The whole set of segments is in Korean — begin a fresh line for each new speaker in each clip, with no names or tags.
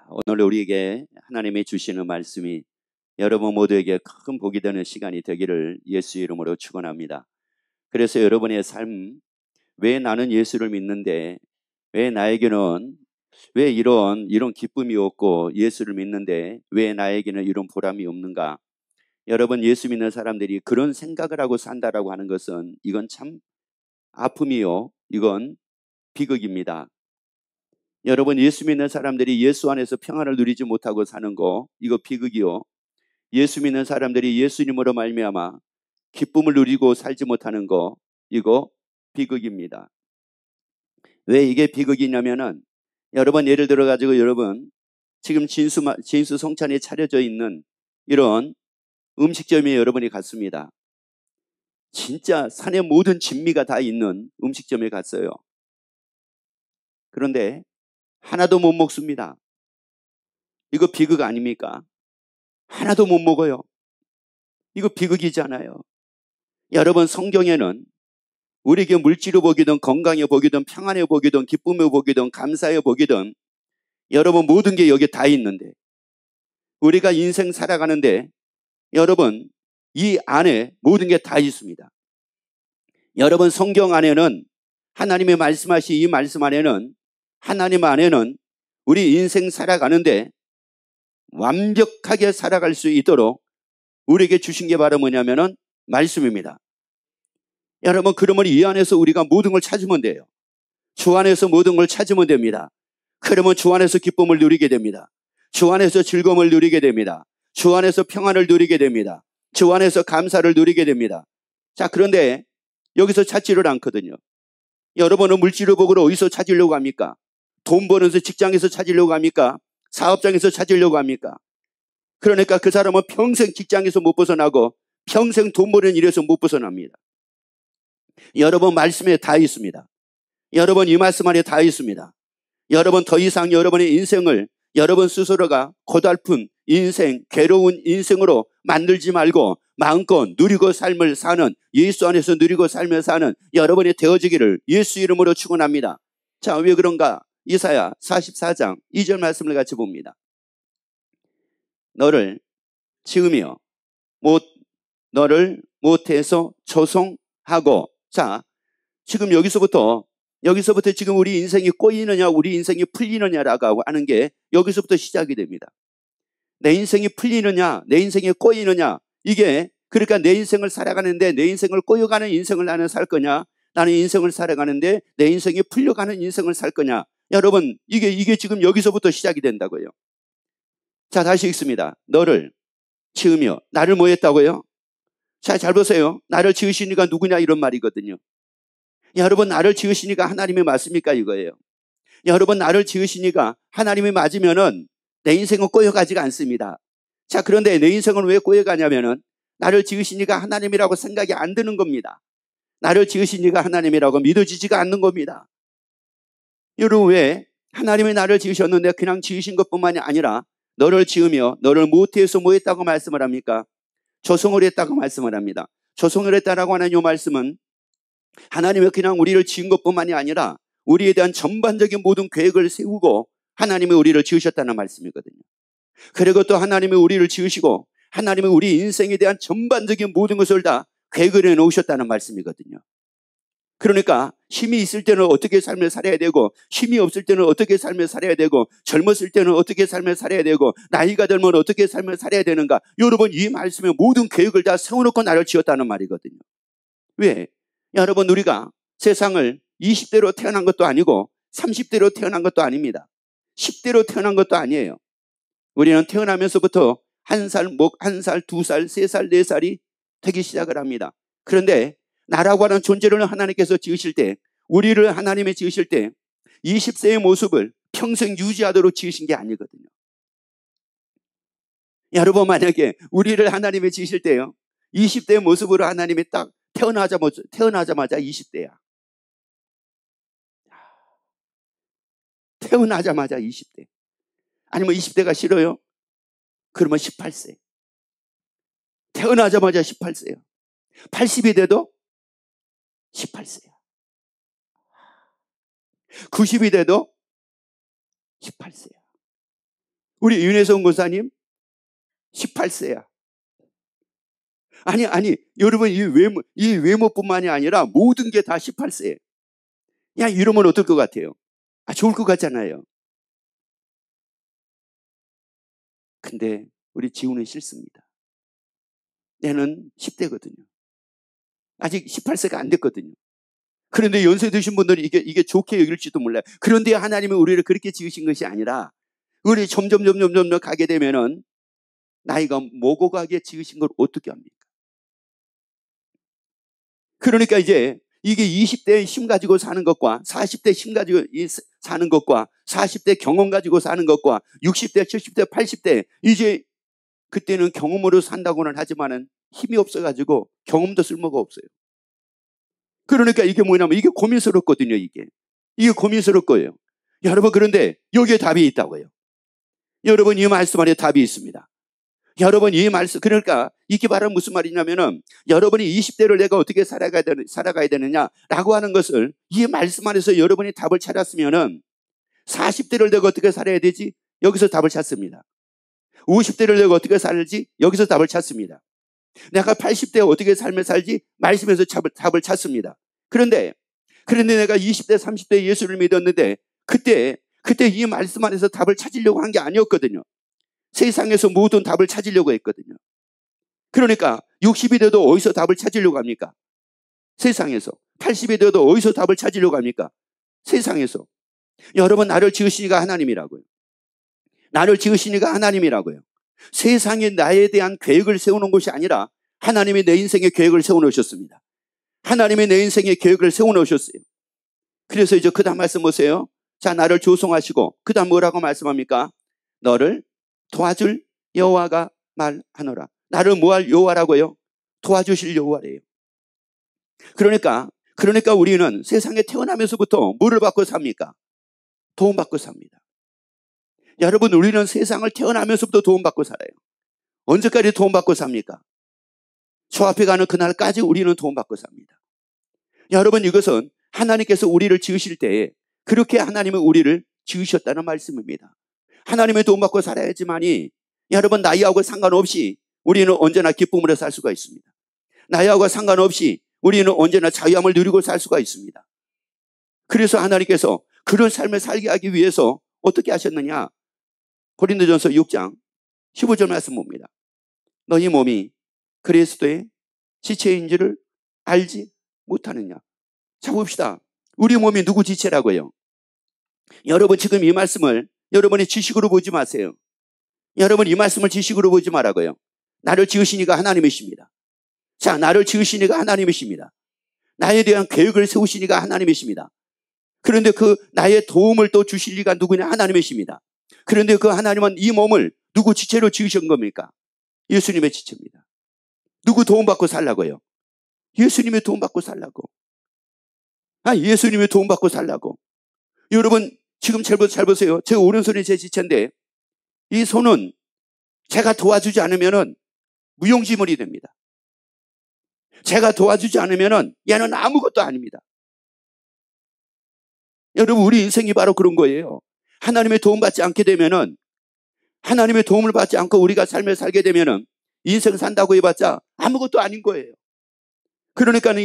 오늘 우리에게 하나님이 주시는 말씀이 여러분 모두에게 큰 복이 되는 시간이 되기를 예수 이름으로 축원합니다. 그래서 여러분의 삶, 왜 나는 예수를 믿는데 왜 나에게는 왜 이런 기쁨이 없고 예수를 믿는데 왜 나에게는 이런 보람이 없는가? 여러분, 예수 믿는 사람들이 그런 생각을 하고 산다라고 하는 것은 이건 참 아픔이요, 이건 비극입니다. 여러분, 예수 믿는 사람들이 예수 안에서 평안을 누리지 못하고 사는 거, 이거 비극이요. 예수 믿는 사람들이 예수님으로 말미암아 기쁨을 누리고 살지 못하는 거, 이거 비극입니다. 왜 이게 비극이냐면은, 여러분, 예를 들어 가지고 여러분 지금 진수 성찬이 차려져 있는 이런 음식점에 여러분이 갔습니다. 진짜 산의 모든 진미가 다 있는 음식점에 갔어요. 그런데 하나도 못 먹습니다. 이거 비극 아닙니까? 하나도 못 먹어요. 이거 비극이잖아요. 여러분, 성경에는 우리에게 물질로 보기든 건강에 보기든 평안에 보기든 기쁨에 보기든 감사에 보기든 여러분 모든 게 여기 다 있는데, 우리가 인생 살아가는데 여러분 이 안에 모든 게 다 있습니다. 여러분, 성경 안에는, 하나님의 말씀하신 이 말씀 안에는, 하나님 안에는 우리 인생 살아가는데 완벽하게 살아갈 수 있도록 우리에게 주신 게 바로 뭐냐면은 말씀입니다. 여러분, 그러면 이 안에서 우리가 모든 걸 찾으면 돼요. 주 안에서 모든 걸 찾으면 됩니다. 그러면 주 안에서 기쁨을 누리게 됩니다. 주 안에서 즐거움을 누리게 됩니다. 주 안에서 평안을 누리게 됩니다. 주 안에서 감사를 누리게 됩니다. 자, 그런데 여기서 찾지를 않거든요. 여러분은 물질을 보고 어디서 찾으려고 합니까? 돈 버는서 직장에서 찾으려고 합니까? 사업장에서 찾으려고 합니까? 그러니까 그 사람은 평생 직장에서 못 벗어나고 평생 돈 버는 일에서 못 벗어납니다. 여러분, 말씀에 다 있습니다. 여러분, 이 말씀 안에 다 있습니다. 여러분, 더 이상 여러분의 인생을 여러분 스스로가 고달픈 인생, 괴로운 인생으로 만들지 말고 마음껏 누리고 삶을 사는, 예수 안에서 누리고 삶을 사는 여러분이 되어지기를 예수 이름으로 축원합니다. 자, 왜 그런가? 이사야 44장 2절 말씀을 같이 봅니다. 너를 지으며 너를 못해서 조성하고. 자, 지금 여기서부터 지금 우리 인생이 꼬이느냐 우리 인생이 풀리느냐라고 하는 게 여기서부터 시작이 됩니다. 내 인생이 풀리느냐 내 인생이 꼬이느냐, 이게 그러니까 내 인생을 살아가는데 내 인생을 꼬여가는 인생을 나는 살 거냐, 나는 인생을 살아가는데 내 인생이 풀려가는 인생을 살 거냐. 여러분, 이게 지금 여기서부터 시작이 된다고요. 자, 다시 읽습니다. 너를 지으며. 나를 뭐 했다고요? 자, 잘 보세요. 나를 지으시니까 누구냐 이런 말이거든요. 여러분, 나를 지으시니까 하나님이 맞습니까 이거예요. 여러분, 나를 지으시니까 하나님이 맞으면은 내 인생은 꼬여가지가 않습니다. 자, 그런데 내 인생은 왜 꼬여가냐면은 나를 지으시니까 하나님이라고 생각이 안 드는 겁니다. 나를 지으시니까 하나님이라고 믿어지지가 않는 겁니다. 여러분, 왜 하나님이 나를 지으셨는데 그냥 지으신 것뿐만이 아니라 너를 지으며 너를 모태에서 뭐 했다고 말씀을 합니까? 조성을 했다고 말씀을 합니다. 조성을 했다라고 하는 이 말씀은 하나님이 그냥 우리를 지은 것뿐만이 아니라 우리에 대한 전반적인 모든 계획을 세우고 하나님이 우리를 지으셨다는 말씀이거든요. 그리고 또 하나님이 우리를 지으시고 하나님이 우리 인생에 대한 전반적인 모든 것을 다 계획을 해놓으셨다는 말씀이거든요. 그러니까 힘이 있을 때는 어떻게 삶을 살아야 되고, 힘이 없을 때는 어떻게 삶을 살아야 되고, 젊었을 때는 어떻게 삶을 살아야 되고, 나이가 들면 어떻게 삶을 살아야 되는가. 여러분, 이 말씀에 모든 계획을 다 세워놓고 나를 지었다는 말이거든요. 왜? 여러분, 우리가 세상을 20대로 태어난 것도 아니고 30대로 태어난 것도 아닙니다. 10대로 태어난 것도 아니에요. 우리는 태어나면서부터 한 살, 2살, 3살, 4살이 되기 시작을 합니다. 그런데 나라고 하는 존재를 하나님께서 지으실 때, 우리를 하나님이 지으실 때 20세의 모습을 평생 유지하도록 지으신 게 아니거든요. 여러분, 만약에 우리를 하나님이 지으실 때요, 20대의 모습으로 하나님이 딱 태어나자마자 20대야. 태어나자마자 20대. 아니면 20대가 싫어요? 그러면 18세. 태어나자마자 18세요. 80이 돼도 18세야. 90이 돼도 18세야. 우리 윤혜성 권사님 18세야. 아니, 여러분, 이 외모뿐만이 아니라 모든 게 다 18세. 야, 이러면 어떨 것 같아요? 좋을 것 같잖아요. 근데 우리 지우는 싫습니다. 얘는 10대거든요. 아직 18세가 안 됐거든요. 그런데 연세 드신 분들이 이게 좋게 여길지도 몰라요. 그런데 하나님은 우리를 그렇게 지으신 것이 아니라 우리 점점 가게 되면은 나이가 먹어 가게 지으신 걸 어떻게 합니까? 그러니까 이제 이게 20대의 힘 가지고 사는 것과 40대 힘 가지고 사는 것과 40대 경험 가지고 사는 것과 60대, 70대, 80대 이제 그때는 경험으로 산다고는 하지만은 힘이 없어가지고 경험도 쓸모가 없어요. 그러니까 이게 뭐냐면 이게 고민스럽거든요. 이게 고민스럽고요. 여러분 그런데 여기에 답이 있다고요. 여러분 이 말씀 안에 답이 있습니다. 여러분 이 말씀 그러니까 이게 바로 무슨 말이냐면은 여러분이 20대를 내가 어떻게 살아가야 되느냐라고 하는 것을 이 말씀 안에서 여러분이 답을 찾았으면은 40대를 내가 어떻게 살아야 되지? 여기서 답을 찾습니다. 50대를 내가 어떻게 살지? 여기서 답을 찾습니다. 내가 80대 어떻게 삶을 살지? 말씀에서 답을 찾습니다. 그런데 내가 20대, 30대 예수를 믿었는데 그때 이 말씀 안에서 답을 찾으려고 한 게 아니었거든요. 세상에서 모든 답을 찾으려고 했거든요. 그러니까 60이 돼도 어디서 답을 찾으려고 합니까? 세상에서. 80이 돼도 어디서 답을 찾으려고 합니까? 세상에서. 여러분 나를 지으시니까 하나님이라고요. 나를 지으시니까 하나님이라고요. 세상에 나에 대한 계획을 세우는 것이 아니라 하나님이 내 인생의 계획을 세워놓으셨습니다. 하나님이 내 인생의 계획을 세워놓으셨어요. 그래서 이제 그 다음 말씀 보세요. 자, 나를 조성하시고 그 다음 뭐라고 말씀합니까? 너를 도와줄 여호와가 말하노라. 나를 뭐 할 여호와라고요? 도와주실 여호와래요. 그러니까 우리는 세상에 태어나면서부터 뭐를 받고 삽니까? 도움받고 삽니다. 여러분 우리는 세상을 태어나면서부터 도움받고 살아요. 언제까지 도움받고 삽니까? 저 앞에 가는 그날까지 우리는 도움받고 삽니다. 여러분 이것은 하나님께서 우리를 지으실 때에 그렇게 하나님은 우리를 지으셨다는 말씀입니다. 하나님의 도움받고 살아야지만이 여러분 나이하고 상관없이 우리는 언제나 기쁨으로 살 수가 있습니다. 나이하고 상관없이 우리는 언제나 자유함을 누리고 살 수가 있습니다. 그래서 하나님께서 그런 삶을 살게 하기 위해서 어떻게 하셨느냐? 고린도전서 6장 15절 말씀 봅니다. 너희 몸이 그리스도의 지체인 줄을 알지 못하느냐? 자 봅시다. 우리 몸이 누구 지체라고요? 여러분 지금 이 말씀을 여러분이 지식으로 보지 마세요. 여러분 이 말씀을 지식으로 보지 말라고요. 나를 지으시니까 하나님이십니다. 자, 나를 지으시니까 하나님이십니다. 나에 대한 계획을 세우시니까 하나님이십니다. 그런데 그 나의 도움을 또 주실 리가 누구냐? 하나님이십니다. 그런데 그 하나님은 이 몸을 누구 지체로 지으신 겁니까? 예수님의 지체입니다. 누구 도움받고 살라고요? 예수님의 도움받고 살라고. 예수님의 도움받고 살라고. 여러분 지금 잘 보세요. 제 오른손이 제 지체인데 이 손은 제가 도와주지 않으면은 무용지물이 됩니다. 제가 도와주지 않으면은 얘는 아무것도 아닙니다. 여러분 우리 인생이 바로 그런 거예요. 하나님의 도움받지 않게 되면은 하나님의 도움을 받지 않고 우리가 삶을 살게 되면은 인생 산다고 해봤자 아무것도 아닌 거예요. 그러니까는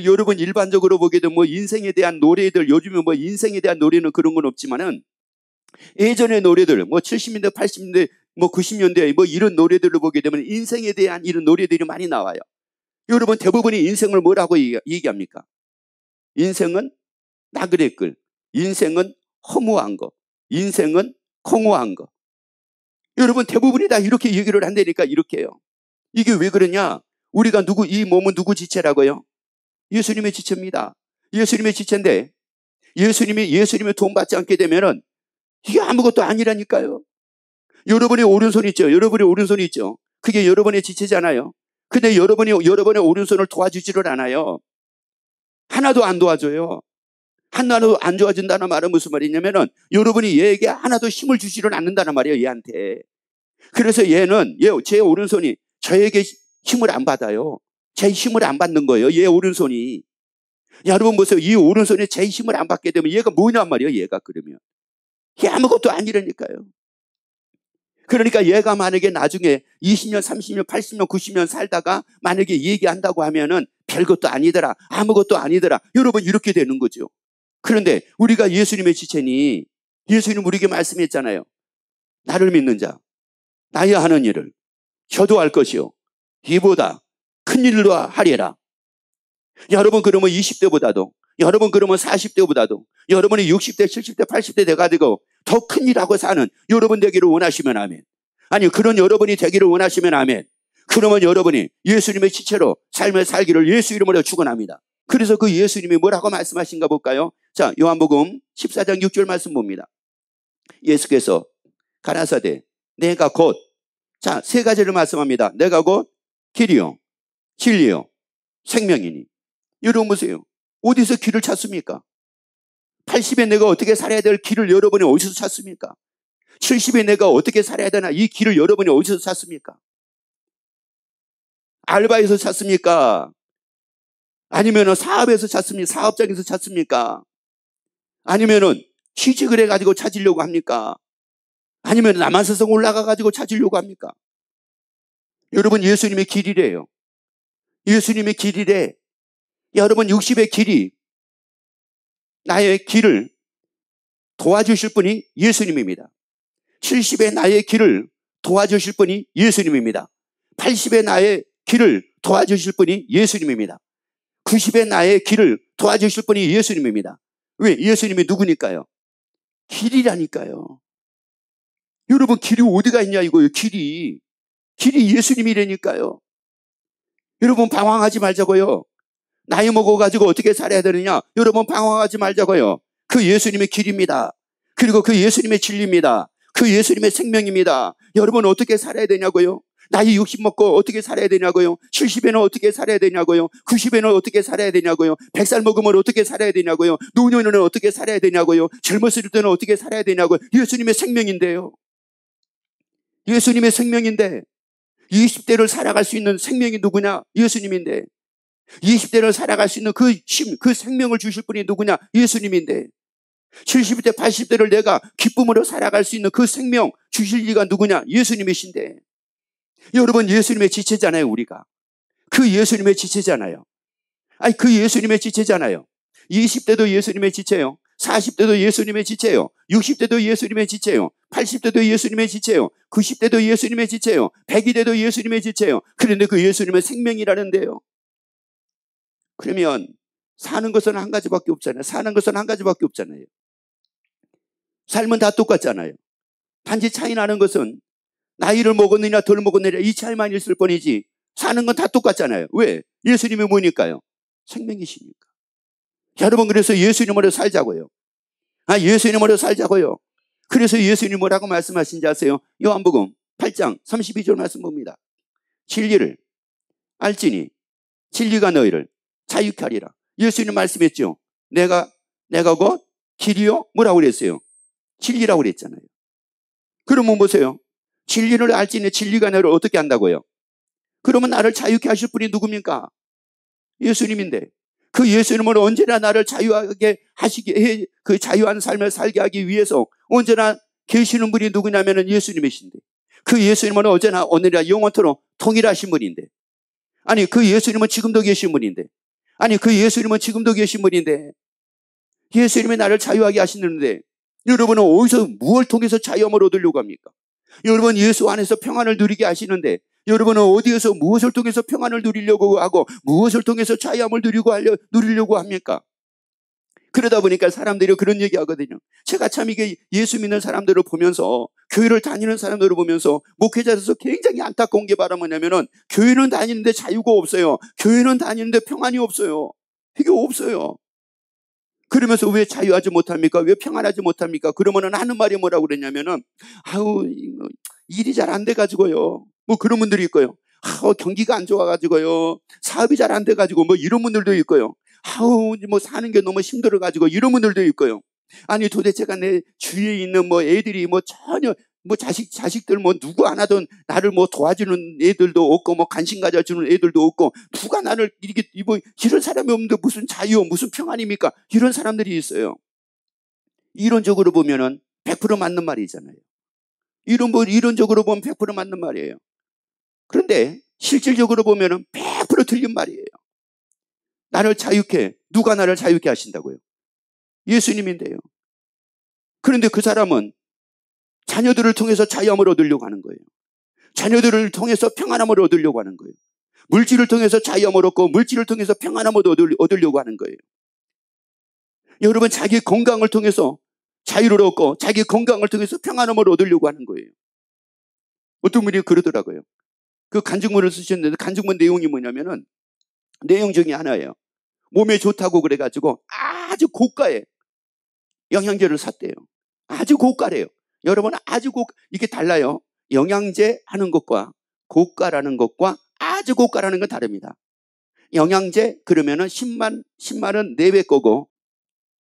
여러분 일반적으로 보게 되면 뭐 인생에 대한 노래들 요즘에 뭐 인생에 대한 노래는 그런 건 없지만은 예전의 노래들 뭐 70년대 80년대 뭐 90년대 뭐 이런 노래들을 보게 되면 인생에 대한 이런 노래들이 많이 나와요. 여러분 대부분이 인생을 뭐라고 얘기합니까? 인생은 나그네끌, 인생은 허무한 거, 인생은 공허한 거. 여러분 대부분이 다 이렇게 얘기를 한다니까 이렇게 해요. 이게 왜 그러냐? 우리가 이 몸은 누구 지체라고요? 예수님의 지체입니다. 예수님의 지체인데 예수님의 도움받지 않게 되면은 이게 아무것도 아니라니까요. 여러분의 오른손 있죠? 그게 여러분의 지체잖아요. 근데 여러분의 오른손을 도와주지를 않아요. 하나도 안 도와줘요. 하나도 안 도와준다는 말은 무슨 말이냐면은 여러분이 얘에게 하나도 힘을 주지를 않는다는 말이에요. 얘한테. 그래서 제 오른손이 저에게 힘을 안 받아요. 제 힘을 안 받는 거예요. 얘 오른손이. 여러분 보세요. 이 오른손이 제 힘을 안 받게 되면 얘가 뭐냔 말이에요. 얘가 그러면. 이게 아무것도 아니라니까요. 그러니까 얘가 만약에 나중에 20년, 30년, 80년, 90년 살다가 만약에 얘기한다고 하면은 별것도 아니더라, 아무것도 아니더라. 여러분 이렇게 되는 거죠. 그런데 우리가 예수님의 지체니 예수님 우리에게 말씀했잖아요. 나를 믿는 자, 나야 하는 일을 저도 할 것이요 이보다 큰 일로 하리라. 여러분 그러면 20대보다도, 여러분 그러면 40대보다도, 여러분이 60대, 70대, 80대 돼가지고 더 큰 일하고 사는 여러분 되기를 원하시면 아멘. 아니 그런 여러분이 되기를 원하시면 아멘. 그러면 여러분이 예수님의 지체로 삶을 살기를 예수 이름으로 축원합니다. 그래서 그 예수님이 뭐라고 말씀하신가 볼까요? 자, 요한복음 14장 6절 말씀 봅니다. 예수께서 가라사대 내가 곧, 자, 세 가지를 말씀합니다. 내가 곧 길이요 진리요 생명이니. 여러분 보세요. 어디서 길을 찾습니까? 80에 내가 어떻게 살아야 될 길을 여러분이 어디서 찾습니까? 70에 내가 어떻게 살아야 되나 이 길을 여러분이 어디서 찾습니까? 알바에서 찾습니까? 아니면 사업에서 찾습니까? 사업장에서 찾습니까? 아니면은 취직을 해가지고 찾으려고 합니까? 아니면 남한세상 올라가가지고 찾으려고 합니까? 여러분 예수님의 길이래요. 예수님의 길이래. 여러분 60의 길이, 나의 길을 도와주실 분이 예수님입니다. 70의 나의 길을 도와주실 분이 예수님입니다. 80의 나의 길을 도와주실 분이 예수님입니다. 90의 나의 길을 도와주실 분이 예수님입니다. 왜? 예수님이 누구니까요? 길이라니까요. 여러분 길이 어디가 있냐 이거예요. 길이 예수님이라니까요. 여러분 방황하지 말자고요. 나이 먹어가지고 어떻게 살아야 되느냐, 여러분 방황하지 말자고요. 그 예수님의 길입니다. 그리고 그 예수님의 진리입니다. 그 예수님의 생명입니다. 여러분 어떻게 살아야 되냐고요? 나이 60 먹고 어떻게 살아야 되냐고요? 70에는 어떻게 살아야 되냐고요? 90에는 어떻게 살아야 되냐고요? 100살 먹으면 어떻게 살아야 되냐고요? 노년에는 어떻게 살아야 되냐고요? 젊었을 때는 어떻게 살아야 되냐고요? 예수님의 생명인데요. 예수님의 생명인데 20대를 살아갈 수 있는 생명이 누구냐? 예수님인데 20대를 살아갈 수 있는 그 생명을 주실 분이 누구냐? 예수님인데 70대, 80대를 내가 기쁨으로 살아갈 수 있는 그 생명 주실 리가 누구냐? 예수님이신데. 여러분 예수님의 지체잖아요. 우리가 그 예수님의 지체잖아요. 아니 그 예수님의 지체잖아요. 20대도 예수님의 지체요, 40대도 예수님의 지체요, 60대도 예수님의 지체요, 80대도 예수님의 지체요, 90대도 예수님의 지체요, 100이 돼도 예수님의 지체요. 그런데 그 예수님은 생명이라는데요. 그러면 사는 것은 한 가지밖에 없잖아요. 사는 것은 한 가지밖에 없잖아요. 삶은 다 똑같잖아요. 단지 차이 나는 것은 나이를 먹었느냐 덜 먹었느냐 이 차이만 있을 뿐이지 사는 건 다 똑같잖아요. 왜? 예수님이 뭐니까요? 생명이시니까. 여러분 그래서 예수님으로 살자고요. 예수님으로 살자고요. 그래서 예수님이 뭐라고 말씀하신지 아세요? 요한복음 8장 32절 말씀 봅니다. 진리를 알지니 진리가 너희를 자유케 하리라. 예수님 말씀했죠. 내가 곧 길이요 뭐라고 그랬어요? 진리라고 그랬잖아요. 그러면 보세요. 진리를 알지니 진리가 너를 어떻게 한다고요? 그러면 나를 자유케 하실 분이 누굽니까? 예수님인데 그 예수님은 언제나 나를 자유하게 하시게, 그 자유한 삶을 살게 하기 위해서 언제나 계시는 분이 누구냐면 예수님이신데 그 예수님은 언제나 오늘이나 영원토록 통일하신 분인데, 아니 그 예수님은 지금도 계신 분인데, 아니 그 예수님은 지금도 계신 분인데 예수님이 나를 자유하게 하시는데 여러분은 어디서 무엇을 통해서 자유함을 얻으려고 합니까? 여러분 예수 안에서 평안을 누리게 하시는데 여러분은 어디에서 무엇을 통해서 평안을 누리려고 하고 무엇을 통해서 자유함을 누리려고 합니까? 그러다 보니까 사람들이 그런 얘기 하거든요. 제가 참 이게 예수 믿는 사람들을 보면서, 교회를 다니는 사람들을 보면서 목회자로서 굉장히 안타까운 게 바로 뭐냐면은 교회는 다니는데 자유가 없어요. 교회는 다니는데 평안이 없어요. 이게 없어요. 그러면서 왜 자유하지 못합니까? 왜 평안하지 못합니까? 그러면은 하는 말이 뭐라고 그랬냐면은 일이 잘 안 돼가지고요. 뭐 그런 분들이 있고요. 경기가 안 좋아가지고요. 사업이 잘 안 돼가지고 뭐 이런 분들도 있고요. 뭐 사는 게 너무 힘들어가지고 이런 분들도 있고요. 아니 도대체가 내 주위에 있는 뭐 애들이 뭐 전혀 뭐 자식들 뭐 누구 하나도 나를 뭐 도와주는 애들도 없고 뭐 관심 가져주는 애들도 없고 누가 나를 이렇게 뭐 이런 사람이 없는데 무슨 자유 무슨 평안입니까? 이런 사람들이 있어요. 이론적으로 보면은 100% 맞는 말이잖아요. 이론적으로 보면 100% 맞는 말이에요. 그런데 실질적으로 보면 100% 틀린 말이에요. 나를 자유케, 누가 나를 자유케 하신다고요? 예수님인데요. 그런데 그 사람은 자녀들을 통해서 자유함을 얻으려고 하는 거예요. 자녀들을 통해서 평안함을 얻으려고 하는 거예요. 물질을 통해서 자유함을 얻고 물질을 통해서 평안함을 얻으려고 하는 거예요. 여러분, 자기 건강을 통해서 자유를 얻고 자기 건강을 통해서 평안함을 얻으려고 하는 거예요. 어떤 분이 그러더라고요. 그 간증문을 쓰셨는데 간증문 내용이 뭐냐면은 내용 중에 하나예요. 몸에 좋다고 그래가지고 아주 고가의 영양제를 샀대요. 아주 고가래요. 여러분, 아주 이게 달라요. 영양제 하는 것과 고가라는 것과 아주 고가라는 건 다릅니다. 영양제 그러면은 10만원 내외 거고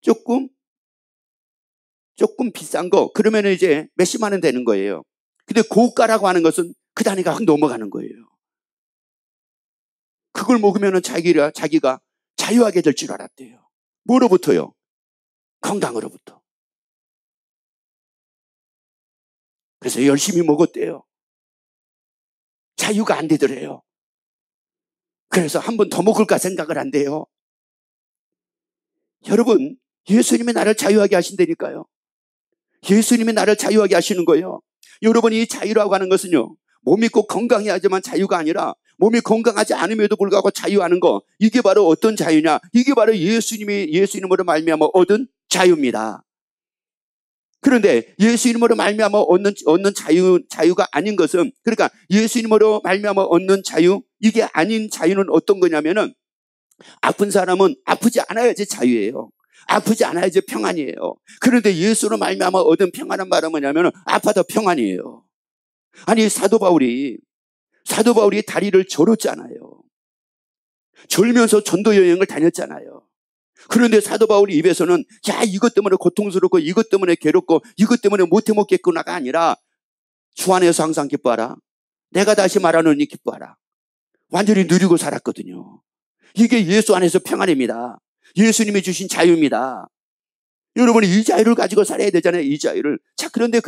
조금 비싼 거 그러면은 이제 몇십만 원 되는 거예요. 근데 고가라고 하는 것은 그 단위가 확 넘어가는 거예요. 그걸 먹으면은 자기가 자유하게 될 줄 알았대요. 뭐로부터요? 건강으로부터. 그래서 열심히 먹었대요. 자유가 안 되더래요. 그래서 한 번 더 먹을까 생각을 한대요. 여러분, 예수님이 나를 자유하게 하신다니까요. 예수님이 나를 자유하게 하시는 거예요. 여러분, 이 자유라고 하는 것은요, 몸이 꼭 건강해야지만 자유가 아니라 몸이 건강하지 않음에도 불구하고 자유하는 거, 이게 바로 어떤 자유냐? 이게 바로 예수님으로 말미암아 얻은 자유입니다. 그런데 예수님으로 말미암아 얻는 자유가 아닌 것은, 그러니까 예수님으로 말미암아 얻는 자유, 이게 아닌 자유는 어떤 거냐면은 아픈 사람은 아프지 않아야지 자유예요. 아프지 않아야지 평안이에요. 그런데 예수로 말미암아 얻은 평안한 말은 뭐냐면 아파도 평안이에요. 아니, 사도 바울이 다리를 절었잖아요. 절면서 전도 여행을 다녔잖아요. 그런데 사도 바울이 입에서는 야, 이것 때문에 고통스럽고 이것 때문에 괴롭고 이것 때문에 못해 먹겠구나가 아니라 주 안에서 항상 기뻐하라. 내가 다시 말하노니 기뻐하라. 완전히 누리고 살았거든요. 이게 예수 안에서 평안입니다. 예수님이 주신 자유입니다. 여러분이 이 자유를 가지고 살아야 되잖아요. 이 자유를. 자, 그런데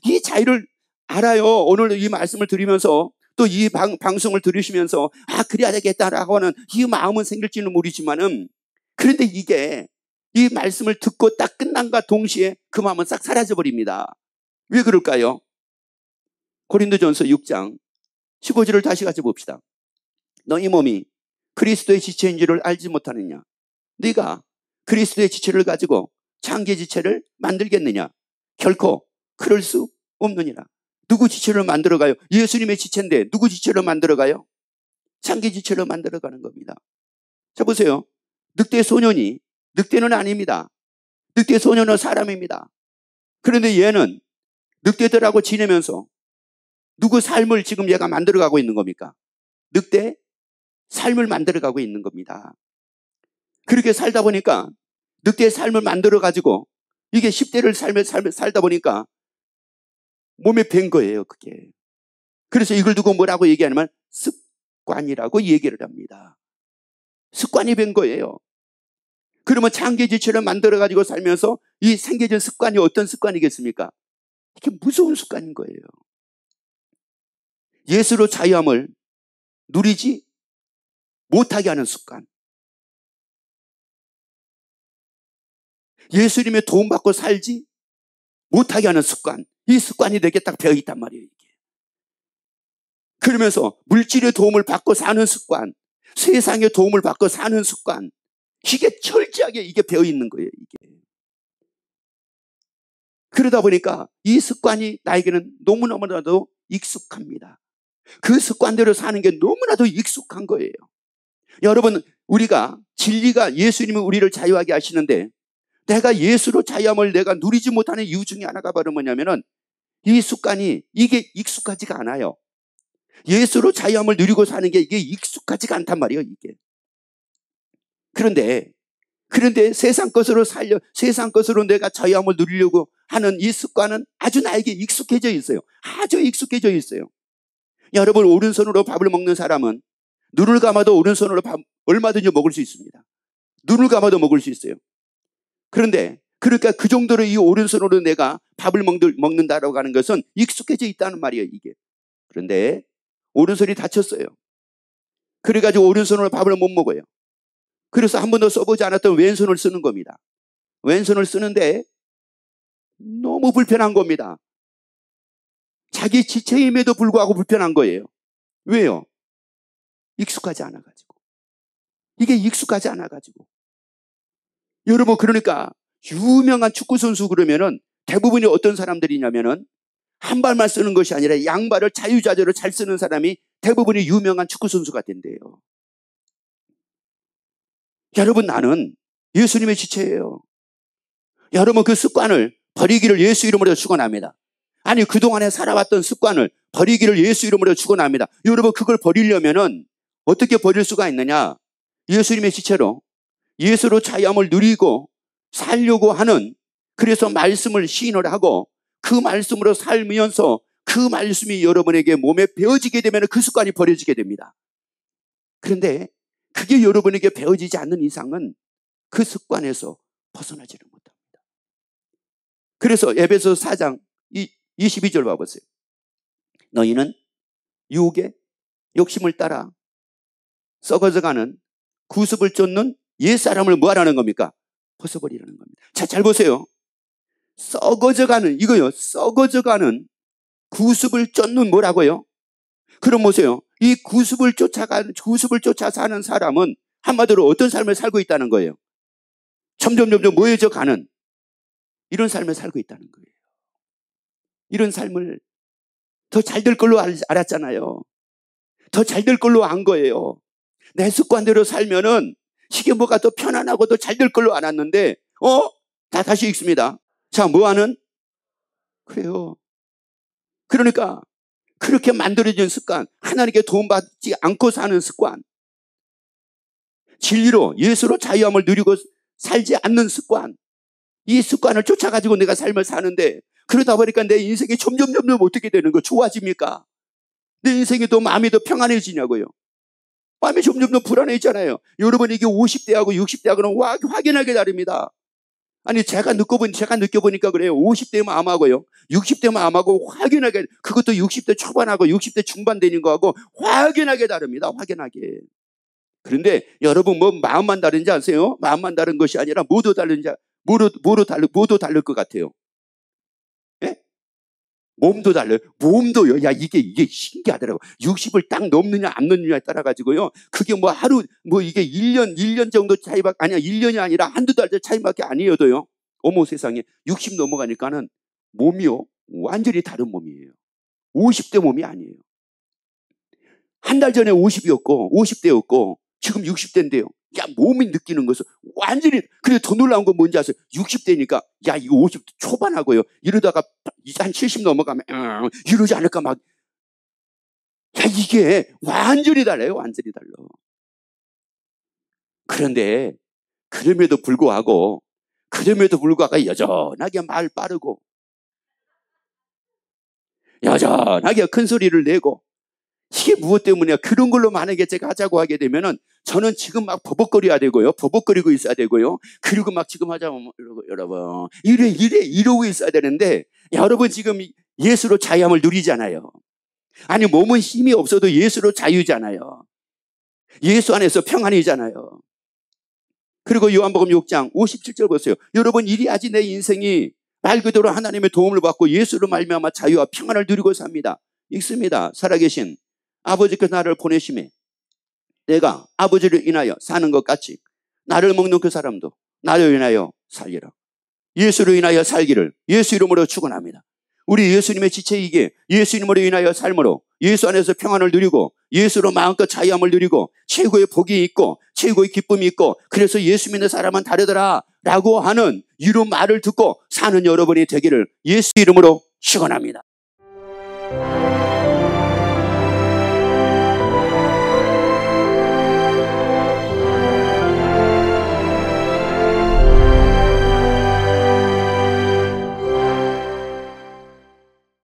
이 자유를 알아요. 오늘 이 말씀을 드리면서 또 이 방송을 들으시면서 그래야 되겠다라고 하는 이 마음은 생길지는 모르지만은, 그런데 이 말씀을 듣고 딱 끝난과 동시에 그 마음은 싹 사라져버립니다. 왜 그럴까요? 고린도전서 6장 15절을 다시 같이 봅시다. 너희 몸이 그리스도의 지체인 줄을 알지 못하느냐? 네가 그리스도의 지체를 가지고 창기의 지체를 만들겠느냐? 결코 그럴 수 없느니라. 누구 지체를 만들어가요? 예수님의 지체인데 누구 지체를 만들어가요? 창기 지체를 만들어가는 겁니다. 자, 보세요. 늑대는 아닙니다. 늑대 소년은 사람입니다. 그런데 얘는 늑대들하고 지내면서 누구 삶을 지금 얘가 만들어가고 있는 겁니까? 늑대 삶을 만들어가고 있는 겁니다. 그렇게 살다 보니까 늑대의 삶을 만들어가지고 이게 10대를 살다 보니까 몸에 밴 거예요, 그게. 그래서 이걸 두고 뭐라고 얘기하냐면 습관이라고 얘기를 합니다. 습관이 밴 거예요. 그러면 창기지체를 만들어가지고 살면서 이 생겨진 습관이 어떤 습관이겠습니까? 이게 무서운 습관인 거예요. 예수로 자유함을 누리지 못하게 하는 습관. 예수님의 도움받고 살지 못하게 하는 습관. 이 습관이 내게 딱 배어있단 말이에요. 이게. 그러면서 물질의 도움을 받고 사는 습관, 세상의 도움을 받고 사는 습관, 이게 철저하게 이게 배어있는 거예요. 이게. 그러다 보니까 이 습관이 나에게는 너무너무나도 익숙합니다. 그 습관대로 사는 게 너무나도 익숙한 거예요. 여러분, 우리가 진리가 예수님은 우리를 자유하게 하시는데 내가 예수로 자유함을 내가 누리지 못하는 이유 중에 하나가 바로 뭐냐면은 이 습관이 이게 익숙하지가 않아요. 예수로 자유함을 누리고 사는 게 이게 익숙하지가 않단 말이에요, 이게. 그런데 세상 것으로 내가 자유함을 누리려고 하는 이 습관은 아주 나에게 익숙해져 있어요. 아주 익숙해져 있어요. 여러분, 오른손으로 밥을 먹는 사람은 눈을 감아도 오른손으로 밥 얼마든지 먹을 수 있습니다. 눈을 감아도 먹을 수 있어요. 그런데 그러니까 그 정도로 이 오른손으로 내가 밥을 먹는다라고 하는 것은 익숙해져 있다는 말이에요, 이게. 그런데 오른손이 다쳤어요. 그래가지고 오른손으로 밥을 못 먹어요. 그래서 한 번도 써보지 않았던 왼손을 쓰는 겁니다. 왼손을 쓰는데 너무 불편한 겁니다. 자기 지체임에도 불구하고 불편한 거예요. 왜요? 익숙하지 않아가지고. 이게 익숙하지 않아가지고. 여러분, 그러니까 유명한 축구선수 그러면은 대부분이 어떤 사람들이냐면은 한 발만 쓰는 것이 아니라 양발을 자유자재로 잘 쓰는 사람이 대부분이 유명한 축구선수가 된대요. 여러분, 나는 예수님의 지체예요. 여러분, 그 습관을 버리기를 예수 이름으로 축원합니다. 아니, 그동안에 살아왔던 습관을 버리기를 예수 이름으로 축원합니다. 여러분, 그걸 버리려면은 어떻게 버릴 수가 있느냐? 예수님의 지체로 예수로 자유함을 누리고 살려고 하는, 그래서 말씀을 시인을 하고 그 말씀으로 살면서 그 말씀이 여러분에게 몸에 배어지게 되면 그 습관이 버려지게 됩니다. 그런데 그게 여러분에게 배어지지 않는 이상은 그 습관에서 벗어나지를 못합니다. 그래서 에베소서 4장 22절 봐보세요. 너희는 유혹의 욕심을 따라 썩어져가는 구습을 쫓는 옛사람을 뭐하라는 겁니까? 벗어버리라는 겁니다. 자, 잘 보세요. 썩어져가는, 이거요. 썩어져가는 구습을 쫓는 뭐라고요? 그럼 보세요. 이 구습을 쫓아 사는 사람은 한마디로 어떤 삶을 살고 있다는 거예요? 점점 모여져 가는 이런 삶을 살고 있다는 거예요. 이런 삶을 더 잘 될 걸로 알았잖아요. 더 잘 될 걸로 안 거예요. 내 습관대로 살면은 이게 뭐가 더 편안하고 더 잘 될 걸로 알았는데, 다시 읽습니다. 자, 뭐하는? 그래요. 그러니까 그렇게 만들어진 습관, 하나님께 도움받지 않고 사는 습관, 진리로 예수로 자유함을 누리고 살지 않는 습관, 이 습관을 쫓아가지고 내가 삶을 사는데, 그러다 보니까 내 인생이 점점 어떻게 되는 거 좋아집니까? 내 인생이 더 마음이 더 평안해지냐고요. 마음이 점점 불안해지잖아요. 여러분, 이게 50대하고 60대하고는 확연하게 다릅니다. 아니, 제가 느껴보니까 그래요. 50대 마음하고요, 60대 마음하고 확연하게, 그것도 60대 초반하고 60대 중반 되는 거하고 확연하게 다릅니다. 확연하게. 그런데 여러분, 뭐 마음만 다른지 아세요? 마음만 다른 것이 아니라 모두 다를 것 같아요. 예? 몸도 달라요. 몸도요. 야, 이게 신기하더라고. 60을 딱 넘느냐 안 넘느냐에 따라 가지고요. 그게 뭐 하루 이게 1년 정도 차이밖에 아니야. 1년이 아니라 한두 달 차이밖에 아니어도요. 어머 세상에, 60 넘어가니까는 몸이요, 완전히 다른 몸이에요. 50대 몸이 아니에요. 한 달 전에 50대였고 지금 60대인데요. 야, 몸이 느끼는 것은 완전히. 그래, 더 놀라운 건 뭔지 아세요? 60대니까 야, 이거 50대 초반하고요, 이러다가 한 70 넘어가면 이러지 않을까 막. 야, 이게 완전히 달라요. 완전히 달라. 그런데 그럼에도 불구하고 여전하게 말 빠르고 여전하게 큰 소리를 내고, 이게 무엇 때문이야? 그런 걸로 만약에 제가 하자고 하게 되면은 저는 지금 막 버벅거려야 되고요. 버벅거리고 있어야 되고요. 그리고 막 지금 하자고, 여러분, 이러고 있어야 되는데, 여러분 지금 예수로 자유함을 누리잖아요. 아니, 몸은 힘이 없어도 예수로 자유잖아요. 예수 안에서 평안이잖아요. 그리고 요한복음 6장 57절 보세요. 여러분, 이리하지 내 인생이 말 그대로 하나님의 도움을 받고 예수로 말미암아 자유와 평안을 누리고 삽니다. 읽습니다. 살아계신 아버지께서 나를 보내심에 내가 아버지를 인하여 사는 것 같이 나를 먹는 그 사람도 나를 인하여 살리라. 예수로 인하여 살기를 예수 이름으로 축원합니다. 우리 예수님의 지체이기에 예수 이름으로 인하여 삶으로 예수 안에서 평안을 누리고 예수로 마음껏 자유함을 누리고 최고의 복이 있고 최고의 기쁨이 있고, 그래서 예수 믿는 사람은 다르더라 라고 하는 이런 말을 듣고 사는 여러분이 되기를 예수 이름으로 축원합니다.